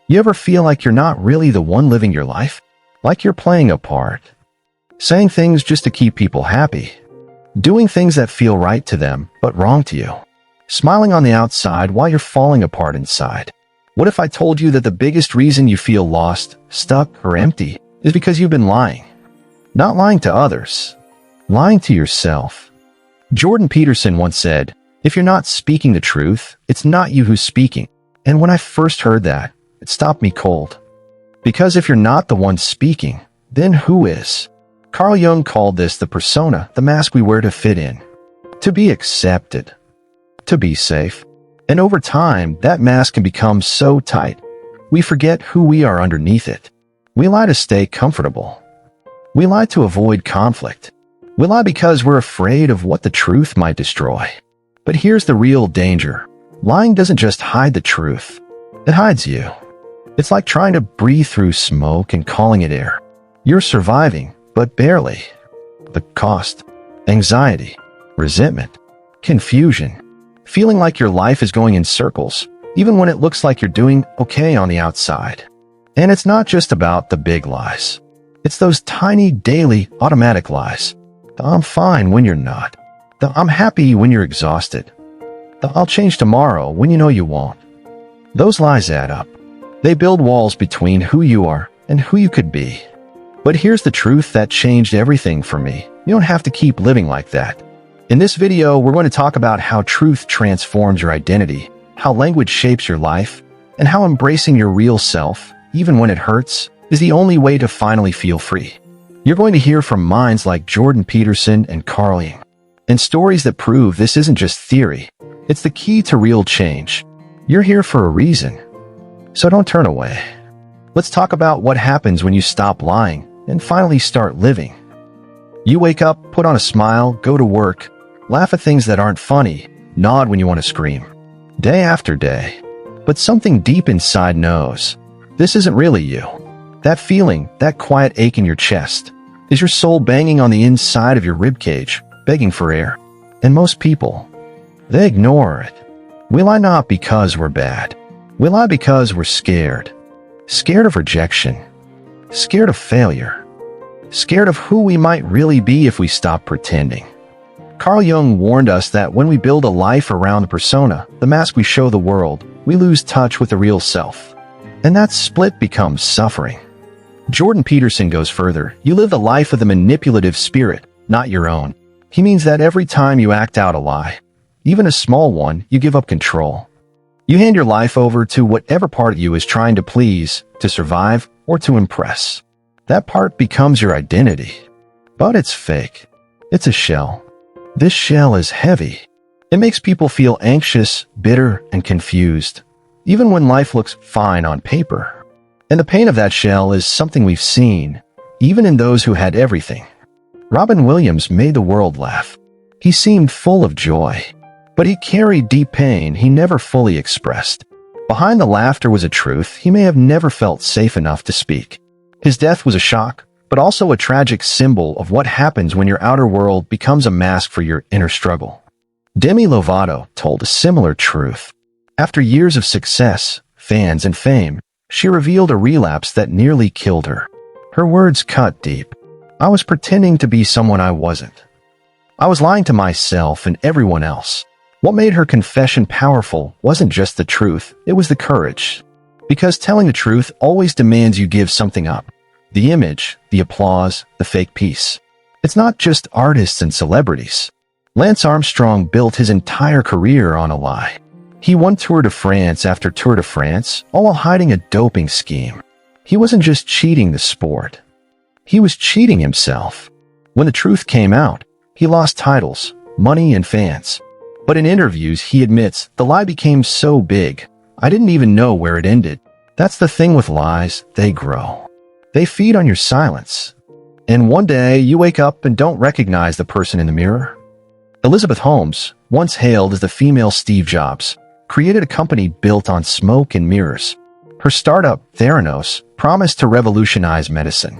You ever feel like you're not really the one living your life? Like you're playing a part? Saying things just to keep people happy? Doing things that feel right to them, but wrong to you? Smiling on the outside while you're falling apart inside? What if I told you that the biggest reason you feel lost, stuck, or empty is because you've been lying? Not lying to others, lying to yourself. Jordan Peterson once said, "If you're not speaking the truth, it's not you who's speaking." And when I first heard that, it stopped me cold. Because if you're not the one speaking, then who is? Carl Jung called this the persona, the mask we wear to fit in, to be accepted, to be safe. And over time, that mask can become so tight, we forget who we are underneath it. We lie to stay comfortable. We lie to avoid conflict. We lie because we're afraid of what the truth might destroy. But here's the real danger. Lying doesn't just hide the truth. It hides you. It's like trying to breathe through smoke and calling it air. You're surviving, but barely. The cost: anxiety, resentment, confusion, feeling like your life is going in circles, even when it looks like you're doing okay on the outside. And it's not just about the big lies. It's those tiny, daily, automatic lies. The "I'm fine" when you're not. The "I'm happy" when you're exhausted. The "I'll change tomorrow" when you know you won't. Those lies add up. They build walls between who you are and who you could be. But here's the truth that changed everything for me. You don't have to keep living like that. In this video, we're going to talk about how truth transforms your identity, how language shapes your life, and how embracing your real self, even when it hurts, is the only way to finally feel free. You're going to hear from minds like Jordan Peterson and Carl Jung, and stories that prove this isn't just theory. It's the key to real change. You're here for a reason, so don't turn away. Let's talk about what happens when you stop lying and finally start living. You wake up, put on a smile, go to work, laugh at things that aren't funny, nod when you want to scream. Day after day. But something deep inside knows, this isn't really you. That feeling, that quiet ache in your chest, is your soul banging on the inside of your ribcage, begging for air. And most people, they ignore it. We lie not because we're bad. We lie because we're scared. Scared of rejection. Scared of failure. Scared of who we might really be if we stop pretending. Carl Jung warned us that when we build a life around the persona, the mask we show the world, we lose touch with the real self. And that split becomes suffering. Jordan Peterson goes further. You live the life of the manipulative spirit, not your own. He means that every time you act out a lie, even a small one, you give up control. You hand your life over to whatever part of you is trying to please, to survive, or to impress. That part becomes your identity. But it's fake. It's a shell. This shell is heavy. It makes people feel anxious, bitter, and confused, even when life looks fine on paper. And the pain of that shell is something we've seen, even in those who had everything. Robin Williams made the world laugh. He seemed full of joy, but he carried deep pain he never fully expressed. Behind the laughter was a truth he may have never felt safe enough to speak. His death was a shock, but also a tragic symbol of what happens when your outer world becomes a mask for your inner struggle. Demi Lovato told a similar truth. After years of success, fans, and fame, she revealed a relapse that nearly killed her. Her words cut deep. "I was pretending to be someone I wasn't. I was lying to myself and everyone else." What made her confession powerful wasn't just the truth, it was the courage. Because telling the truth always demands you give something up. The image, the applause, the fake peace. It's not just artists and celebrities. Lance Armstrong built his entire career on a lie. He won Tour de France after Tour de France, all while hiding a doping scheme. He wasn't just cheating the sport. He was cheating himself. When the truth came out, he lost titles, money, and fans. But in interviews, he admits, the lie became so big, I didn't even know where it ended. That's the thing with lies, they grow. They feed on your silence. And one day, you wake up and don't recognize the person in the mirror. Elizabeth Holmes, once hailed as the female Steve Jobs, created a company built on smoke and mirrors. Her startup, Theranos, promised to revolutionize medicine.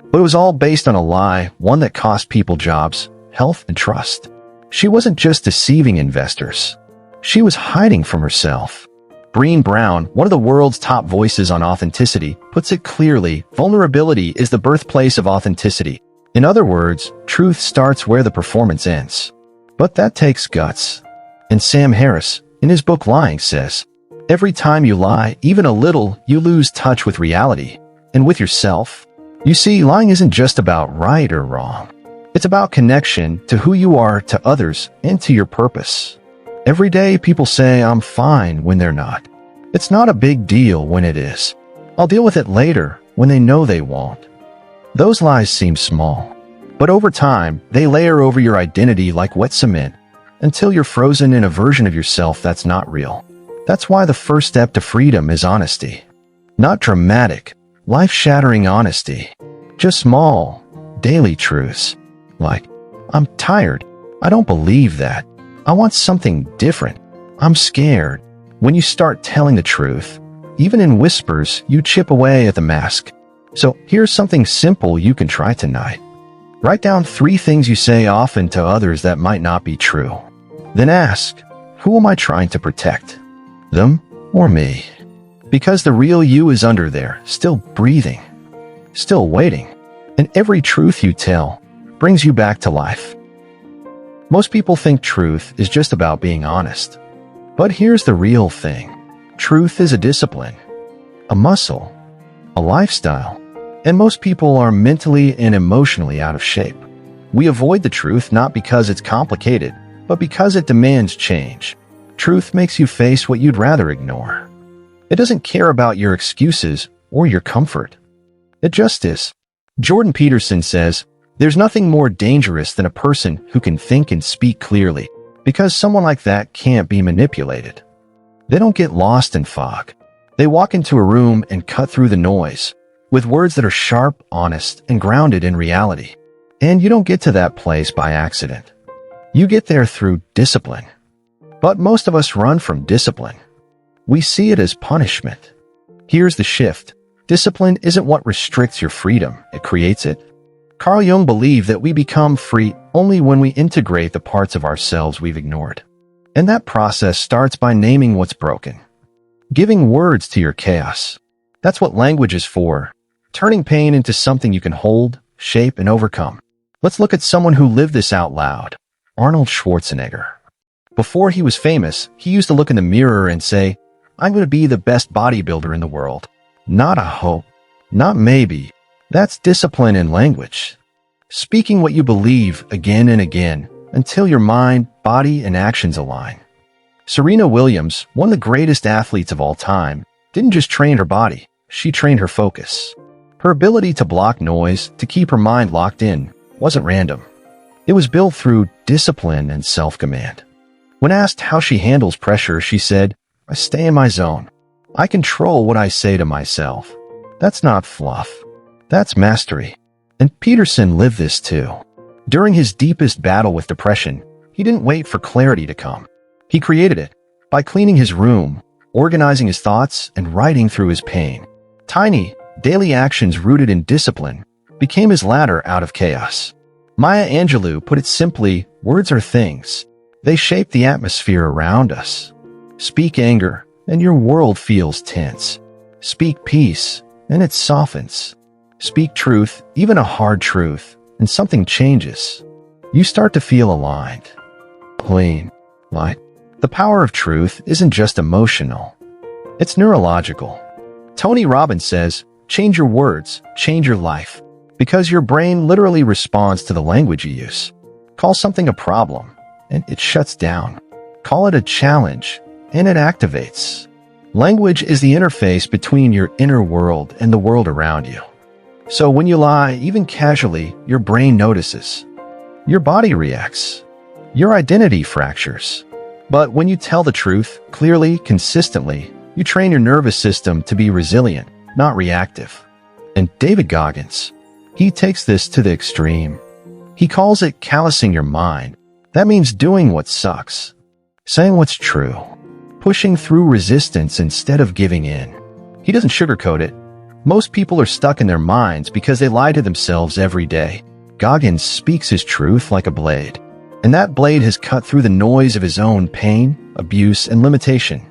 But it was all based on a lie, one that cost people jobs, health, and trust. She wasn't just deceiving investors. She was hiding from herself. Brené Brown, one of the world's top voices on authenticity, puts it clearly: vulnerability is the birthplace of authenticity. In other words, truth starts where the performance ends. But that takes guts. And Sam Harris, in his book Lying, says, every time you lie, even a little, you lose touch with reality and with yourself. You see, lying isn't just about right or wrong. It's about connection to who you are, to others, and to your purpose. Every day people say I'm fine when they're not. It's not a big deal when it is. I'll deal with it later when they know they won't. Those lies seem small, but over time, they layer over your identity like wet cement until you're frozen in a version of yourself that's not real. That's why the first step to freedom is honesty. Not dramatic, life-shattering honesty. Just small, daily truths. Like, I'm tired. I don't believe that. I want something different. I'm scared. When you start telling the truth, even in whispers, you chip away at the mask. So here's something simple you can try tonight. Write down 3 things you say often to others that might not be true. Then ask, who am I trying to protect? Them or me? Because the real you is under there, still breathing, still waiting. And every truth you tell brings you back to life. Most people think truth is just about being honest. But here's the real thing. Truth is a discipline, a muscle, a lifestyle. And most people are mentally and emotionally out of shape. We avoid the truth not because it's complicated, but because it demands change. Truth makes you face what you'd rather ignore. It doesn't care about your excuses or your comfort. It just is. Jordan Peterson says, there's nothing more dangerous than a person who can think and speak clearly, because someone like that can't be manipulated. They don't get lost in fog. They walk into a room and cut through the noise with words that are sharp, honest, and grounded in reality. And you don't get to that place by accident. You get there through discipline. But most of us run from discipline. We see it as punishment. Here's the shift. Discipline isn't what restricts your freedom, it creates it. Carl Jung believed that we become free only when we integrate the parts of ourselves we've ignored. And that process starts by naming what's broken. Giving words to your chaos. That's what language is for. Turning pain into something you can hold, shape, and overcome. Let's look at someone who lived this out loud. Arnold Schwarzenegger. Before he was famous, he used to look in the mirror and say, I'm going to be the best bodybuilder in the world. Not a hope. Not maybe. That's discipline in language. Speaking what you believe again and again until your mind, body, and actions align. Serena Williams, one of the greatest athletes of all time, didn't just train her body, she trained her focus. Her ability to block noise, to keep her mind locked in, wasn't random. It was built through discipline and self-command. When asked how she handles pressure, she said, I stay in my zone. I control what I say to myself. That's not fluff. That's mastery. And Peterson lived this too. During his deepest battle with depression, he didn't wait for clarity to come. He created it by cleaning his room, organizing his thoughts, and writing through his pain. Tiny, daily actions rooted in discipline became his ladder out of chaos. Maya Angelou put it simply, words are things. They shape the atmosphere around us. Speak anger, and your world feels tense. Speak peace, and it softens. Speak truth, even a hard truth, and something changes. You start to feel aligned, clean, light. The power of truth isn't just emotional. It's neurological. Tony Robbins says, change your words, change your life, because your brain literally responds to the language you use. Call something a problem, and it shuts down. Call it a challenge, and it activates. Language is the interface between your inner world and the world around you. So when you lie, even casually, your brain notices. Your body reacts. Your identity fractures. But when you tell the truth, clearly, consistently, you train your nervous system to be resilient, not reactive. And David Goggins, he takes this to the extreme. He calls it callousing your mind. That means doing what sucks, saying what's true, pushing through resistance instead of giving in. He doesn't sugarcoat it. Most people are stuck in their minds because they lie to themselves every day. Goggins speaks his truth like a blade, and that blade has cut through the noise of his own pain, abuse, and limitation.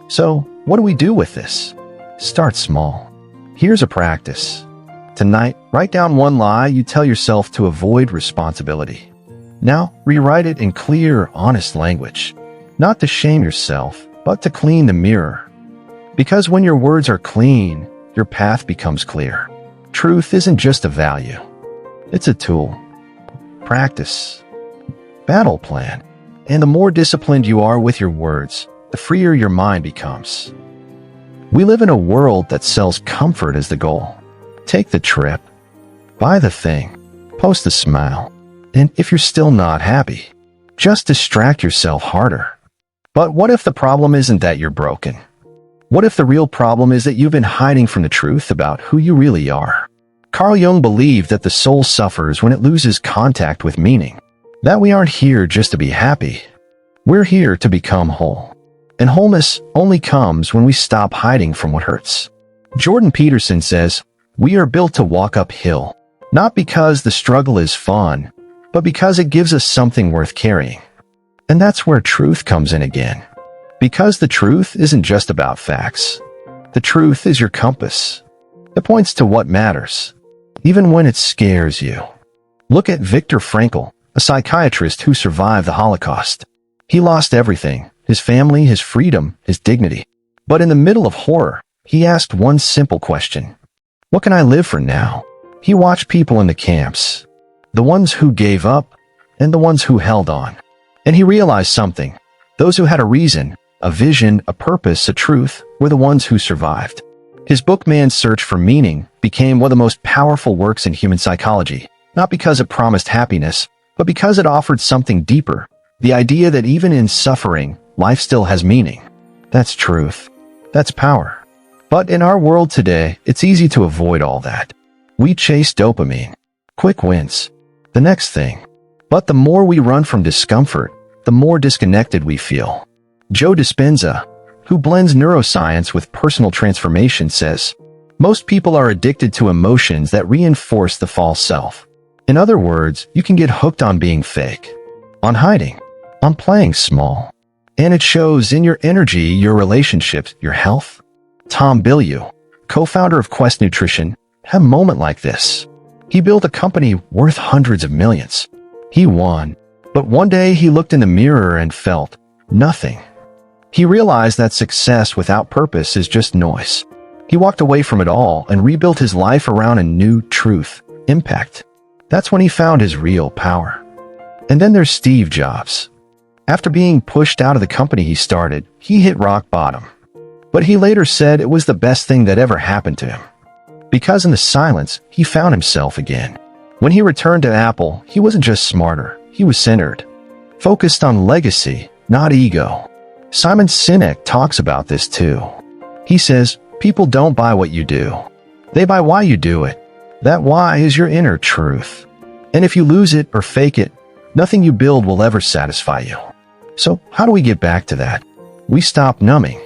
So, what do we do with this? Start small. Here's a practice. Tonight, write down one lie you tell yourself to avoid responsibility. Now, rewrite it in clear, honest language. Not to shame yourself, but to clean the mirror. Because when your words are clean, your path becomes clear. Truth isn't just a value. It's a tool. Practice. Battle plan. And the more disciplined you are with your words, the freer your mind becomes. We live in a world that sells comfort as the goal. Take the trip. Buy the thing. Post the smile. And if you're still not happy, just distract yourself harder. But what if the problem isn't that you're broken? What if the real problem is that you've been hiding from the truth about who you really are? Carl Jung believed that the soul suffers when it loses contact with meaning. That we aren't here just to be happy. We're here to become whole. And wholeness only comes when we stop hiding from what hurts. Jordan Peterson says, "We are built to walk uphill, not because the struggle is fun, but because it gives us something worth carrying." And that's where truth comes in again. Because the truth isn't just about facts. The truth is your compass. It points to what matters, even when it scares you. Look at Viktor Frankl, a psychiatrist who survived the Holocaust. He lost everything, his family, his freedom, his dignity. But in the middle of horror, he asked one simple question. What can I live for now? He watched people in the camps, the ones who gave up and the ones who held on. And he realized something. Those who had a reason, a vision, a purpose, a truth, were the ones who survived. His book Man's Search for Meaning became one of the most powerful works in human psychology, not because it promised happiness, but because it offered something deeper, the idea that even in suffering, life still has meaning. That's truth. That's power. But in our world today, it's easy to avoid all that. We chase dopamine, quick wins, the next thing. But the more we run from discomfort, the more disconnected we feel. Joe Dispenza, who blends neuroscience with personal transformation, says, most people are addicted to emotions that reinforce the false self. In other words, you can get hooked on being fake, on hiding, on playing small. And it shows in your energy, your relationships, your health. Tom Bilyeu, co-founder of Quest Nutrition, had a moment like this. He built a company worth hundreds of millions. He won, but one day he looked in the mirror and felt nothing. He realized that success without purpose is just noise. He walked away from it all and rebuilt his life around a new truth, impact. That's when he found his real power. And then there's Steve Jobs. After being pushed out of the company he started, he hit rock bottom. But he later said it was the best thing that ever happened to him. Because in the silence, he found himself again. When he returned to Apple, he wasn't just smarter, he was centered. Focused on legacy, not ego. Simon Sinek talks about this too. He says, people don't buy what you do. They buy why you do it. That why is your inner truth. And if you lose it or fake it, nothing you build will ever satisfy you. So how do we get back to that? We stop numbing.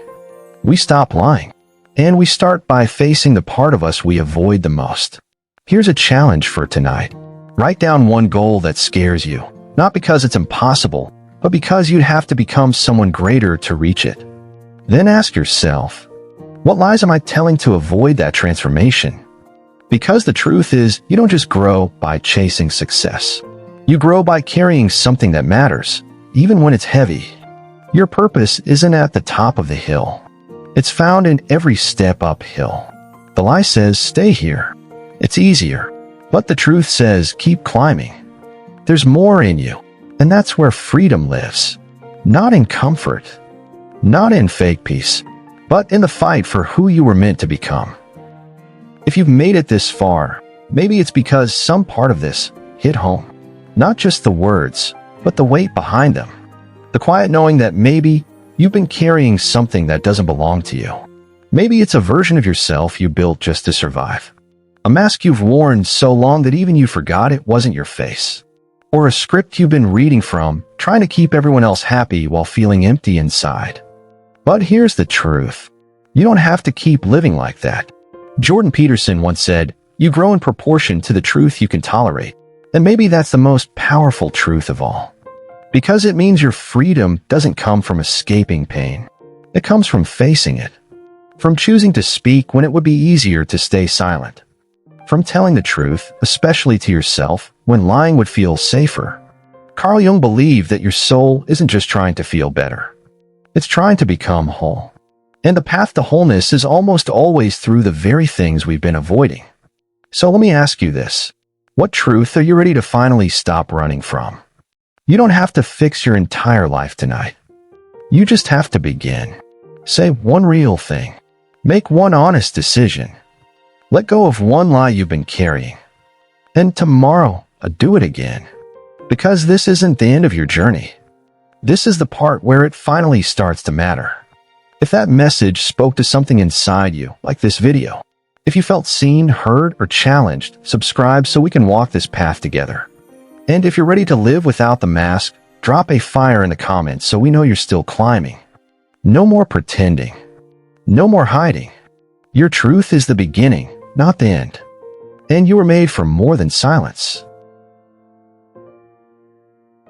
We stop lying. And we start by facing the part of us we avoid the most. Here's a challenge for tonight. Write down one goal that scares you, not because it's impossible, but because you'd have to become someone greater to reach it. Then ask yourself, what lies am I telling to avoid that transformation? Because the truth is, you don't just grow by chasing success. You grow by carrying something that matters, even when it's heavy. Your purpose isn't at the top of the hill. It's found in every step uphill. The lie says, stay here. It's easier. But the truth says, keep climbing. There's more in you, and that's where freedom lives. Not in comfort, not in fake peace, but in the fight for who you were meant to become. If you've made it this far, maybe it's because some part of this hit home. Not just the words, but the weight behind them. The quiet knowing that maybe you've been carrying something that doesn't belong to you. Maybe it's a version of yourself you built just to survive. A mask you've worn so long that even you forgot it wasn't your face. Or a script you've been reading from, trying to keep everyone else happy while feeling empty inside. But here's the truth. You don't have to keep living like that. Jordan Peterson once said, you grow in proportion to the truth you can tolerate. And maybe that's the most powerful truth of all. Because it means your freedom doesn't come from escaping pain. It comes from facing it, From choosing to speak when it would be easier to stay silent. From telling the truth, especially to yourself, when lying would feel safer. Carl Jung believed that your soul isn't just trying to feel better. It's trying to become whole. And the path to wholeness is almost always through the very things we've been avoiding. So let me ask you this. What truth are you ready to finally stop running from? You don't have to fix your entire life tonight. You just have to begin. Say one real thing. Make one honest decision. Let go of one lie you've been carrying. And tomorrow, do it again. Because this isn't the end of your journey. This is the part where it finally starts to matter. If that message spoke to something inside you, like this video, if you felt seen, heard, or challenged, subscribe so we can walk this path together. And if you're ready to live without the mask, drop a fire in the comments so we know you're still climbing. No more pretending. No more hiding. Your truth is the beginning, not the end. And you were made for more than silence.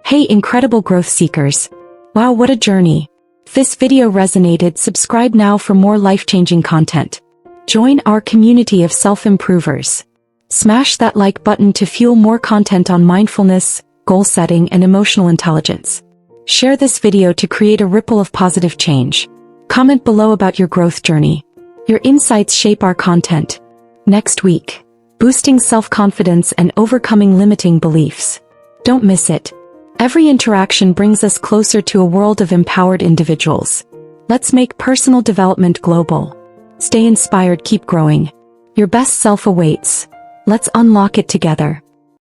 Hey, incredible growth seekers. Wow, what a journey. If this video resonated, subscribe now for more life-changing content. Join our community of self-improvers. Smash that like button to fuel more content on mindfulness, goal setting, and emotional intelligence. Share this video to create a ripple of positive change. Comment below about your growth journey. Your insights shape our content. Next week, boosting self-confidence and overcoming limiting beliefs. Don't miss it. Every interaction brings us closer to a world of empowered individuals. Let's make personal development global. Stay inspired, keep growing. Your best self awaits. Let's unlock it together.